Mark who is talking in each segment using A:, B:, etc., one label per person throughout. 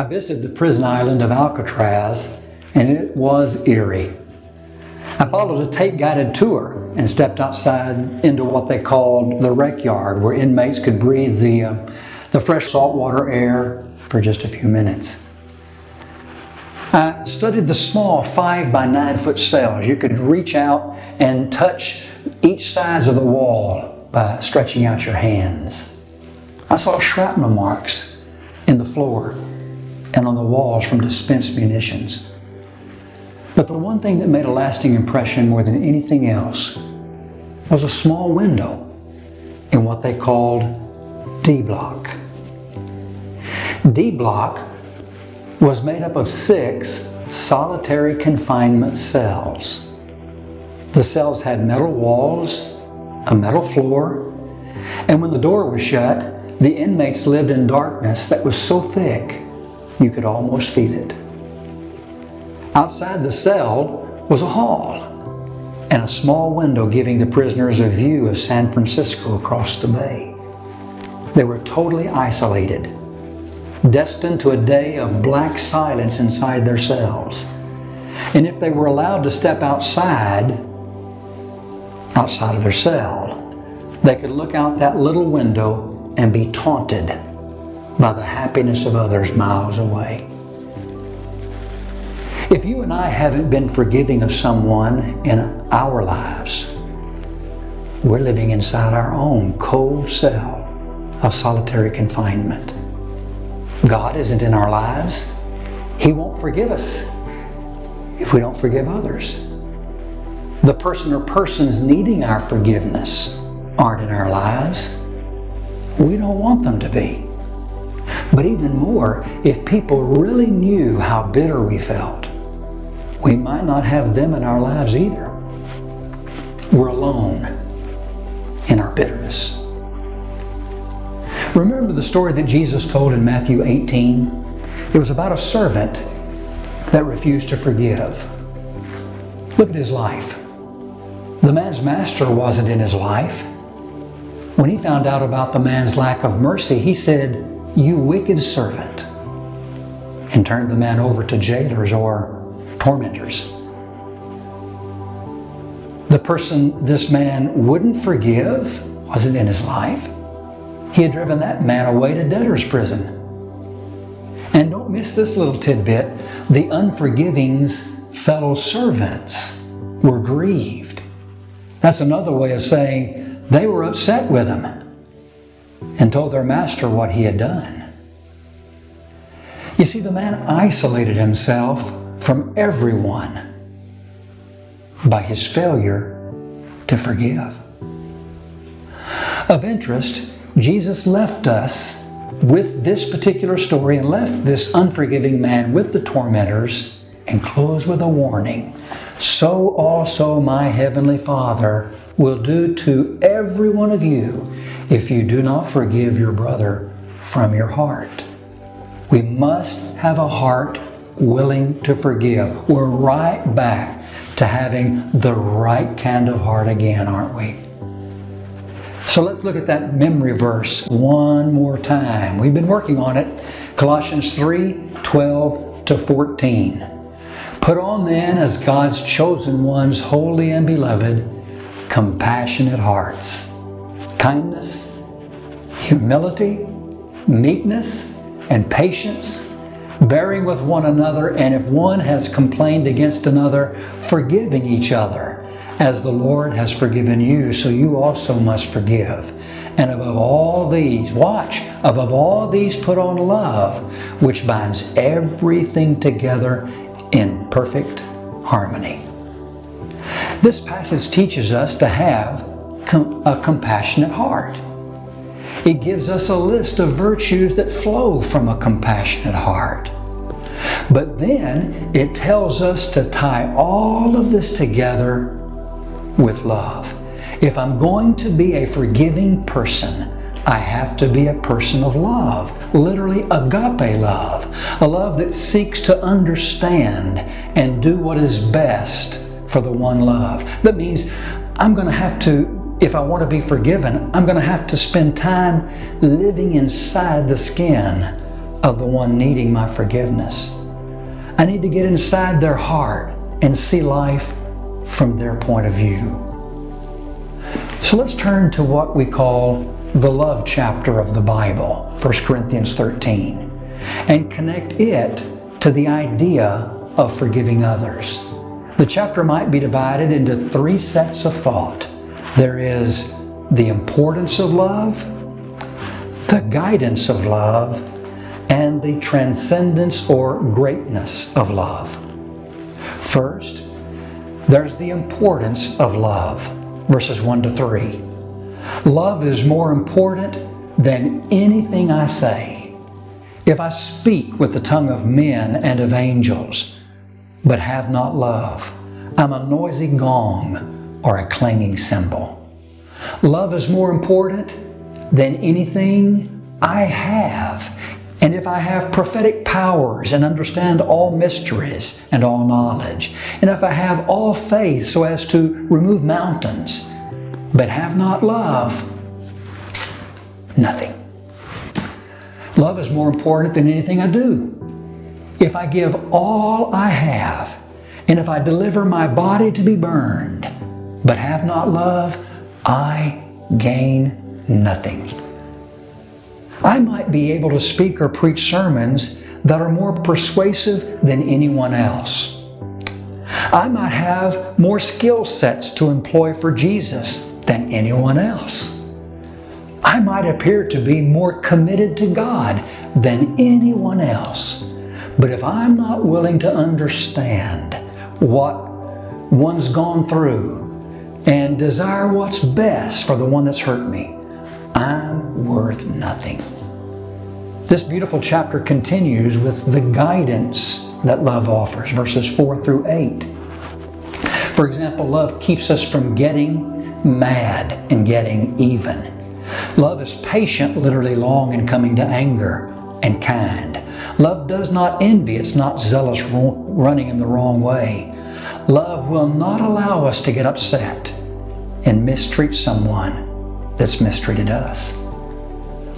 A: I visited the prison island of Alcatraz, and it was eerie. I followed a tape-guided tour and stepped outside into what they called the rec yard, where inmates could breathe the fresh saltwater air for just a few minutes. I studied the small 5 by 9 foot cells. You could reach out and touch each sides of the wall by stretching out your hands. I saw shrapnel marks in the floor and on the walls from dispensed munitions. But the one thing that made a lasting impression more than anything else was a small window in what they called D block. D block was made up of 6 solitary confinement cells. The cells had metal walls, a metal floor, and when the door was shut, the inmates lived in darkness that was so thick you could almost feel it. Outside the cell was a hall and a small window giving the prisoners a view of San Francisco across the bay. They were totally isolated, destined to a day of black silence inside their cells. And if they were allowed to step outside of their cell, they could look out that little window and be taunted by the happiness of others miles away. If you and I haven't been forgiving of someone in our lives, we're living inside our own cold cell of solitary confinement. God isn't in our lives. He won't forgive us if we don't forgive others. The person or persons needing our forgiveness aren't in our lives. We don't want them to be. But even more, if people really knew how bitter we felt, we might not have them in our lives either. We're alone in our bitterness. Remember the story that Jesus told in Matthew 18? It was about a servant that refused to forgive. Look at his life. The man's master wasn't in his life. When he found out about the man's lack of mercy, he said, "You wicked servant," and turned the man over to jailers or tormentors. The person this man wouldn't forgive wasn't in his life. He had driven that man away to debtor's prison. And don't miss this little tidbit. The unforgiving's fellow servants were grieved. That's another way of saying they were upset with him and told their master what he had done. You see, the man isolated himself from everyone by his failure to forgive. Of interest, Jesus left us with this particular story and left this unforgiving man with the tormentors and closed with a warning. So also my heavenly Father will do to every one of you if you do not forgive your brother from your heart. We must have a heart willing to forgive. We're right back to having the right kind of heart again, aren't we? So let's look at that memory verse one more time. We've been working on it. Colossians 3:12 to 14. Put on then, as God's chosen ones, holy and beloved, compassionate hearts, kindness, humility, meekness, and patience, bearing with one another, and if one has complained against another, forgiving each other, as the Lord has forgiven you, so you also must forgive. And above all these, above all these put on love, which binds everything together in perfect harmony. This passage teaches us to have a compassionate heart. It gives us a list of virtues that flow from a compassionate heart. But then it tells us to tie all of this together with love. If I'm going to be a forgiving person, I have to be a person of love, literally agape love, a love that seeks to understand and do what is best for the one loved. That means I'm going to have to, if I want to be forgiven, I'm going to have to spend time living inside the skin of the one needing my forgiveness. I need to get inside their heart and see life from their point of view. So let's turn to what we call the love chapter of the Bible, 1 Corinthians 13, and connect it to the idea of forgiving others. The chapter might be divided into 3 sets of thought. There is the importance of love, the guidance of love, and the transcendence or greatness of love. First, there's the importance of love, verses 1 to 3. Love is more important than anything I say. If I speak with the tongue of men and of angels, but have not love, I'm a noisy gong or a clanging cymbal. Love is more important than anything I have. And if I have prophetic powers and understand all mysteries and all knowledge, and if I have all faith so as to remove mountains, but have not love, nothing. Love is more important than anything I do. If I give all I have, and if I deliver my body to be burned, but have not love, I gain nothing. I might be able to speak or preach sermons that are more persuasive than anyone else. I might have more skill sets to employ for Jesus than anyone else. I might appear to be more committed to God than anyone else. But if I'm not willing to understand what one's gone through and desire what's best for the one that's hurt me, I'm worth nothing. This beautiful chapter continues with the guidance that love offers, verses 4 through 8. For example, love keeps us from getting mad and getting even. Love is patient, literally long in coming to anger, and kind. Love does not envy. It's not zealous, running in the wrong way. Love will not allow us to get upset and mistreat someone that's mistreated us.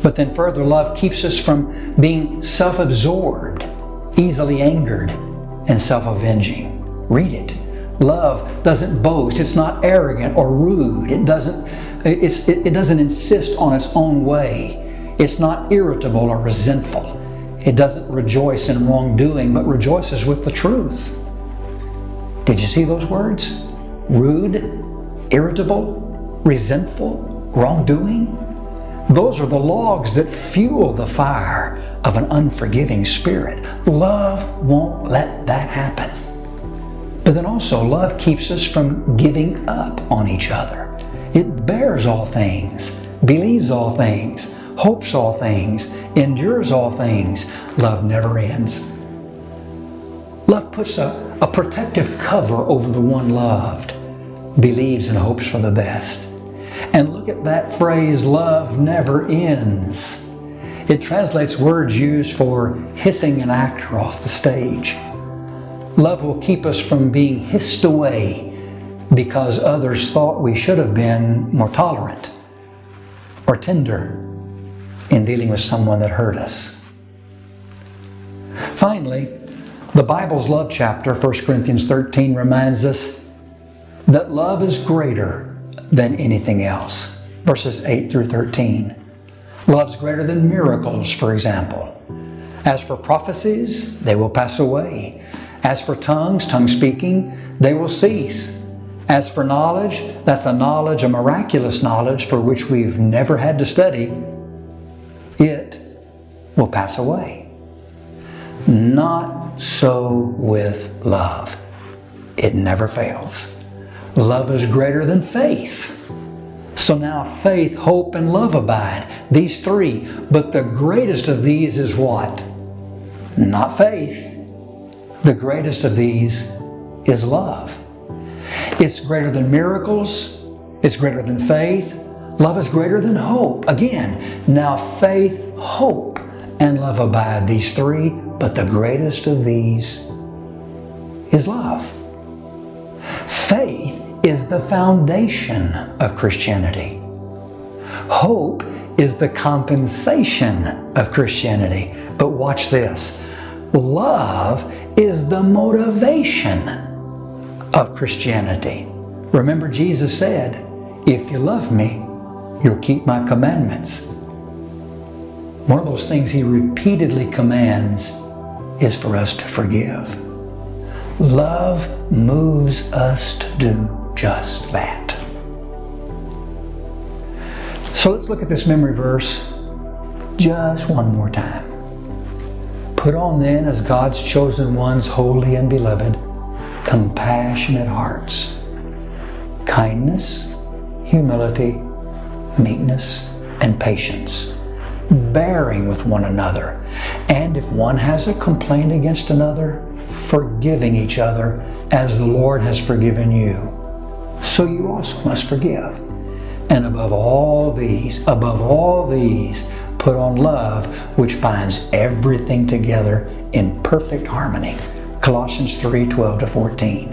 A: But then further, love keeps us from being self-absorbed, easily angered, and self-avenging. Read it. Love doesn't boast. It's not arrogant or rude. It doesn't insist on its own way. It's not irritable or resentful. It doesn't rejoice in wrongdoing, but rejoices with the truth. Did you see those words? Rude, irritable, resentful, wrongdoing? Those are the logs that fuel the fire of an unforgiving spirit. Love won't let that happen. But then also, love keeps us from giving up on each other. It bears all things, believes all things, hopes all things, endures all things. Love never ends. Love puts a protective cover over the one loved, believes and hopes for the best. And look at that phrase, love never ends. It translates words used for hissing an actor off the stage. Love will keep us from being hissed away because others thought we should have been more tolerant or tender in dealing with someone that hurt us. Finally, the Bible's love chapter, 1 Corinthians 13, reminds us that love is greater than anything else. Verses 8 through 13. Love's greater than miracles, for example. As for prophecies, they will pass away. As for tongues, tongue speaking, they will cease. As for knowledge, that's a knowledge, a miraculous knowledge for which we've never had to study. It will pass away. Not so with love. It never fails. Love is greater than faith. So now faith, hope, and love abide. These three. But the greatest of these is what? Not faith. The greatest of these is love. It's greater than miracles. It's greater than faith. Love is greater than hope. Again, now faith, hope, and love abide. These three. But the greatest of these is love. Faith is the foundation of Christianity. Hope is the compensation of Christianity. But watch this. Love is the motivation of Christianity. Remember, Jesus said, if you love me, you'll keep my commandments. One of those things He repeatedly commands is for us to forgive. Love moves us to do just that. So let's look at this memory verse just one more time. Put on then, as God's chosen ones, holy and beloved, compassionate hearts, kindness, humility, meekness, and patience, bearing with one another, and if one has a complaint against another, forgiving each other as the Lord has forgiven you. So you also must forgive. And above all these, put on love, which binds everything together in perfect harmony. Colossians 3:12-14.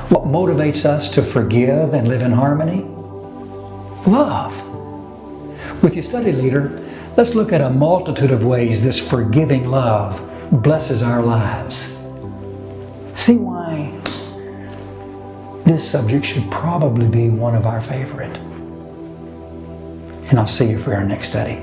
A: What motivates us to forgive and live in harmony? Love. With your study leader, let's look at a multitude of ways this forgiving love blesses our lives. See why this subject should probably be one of our favorite. And I'll see you for our next study.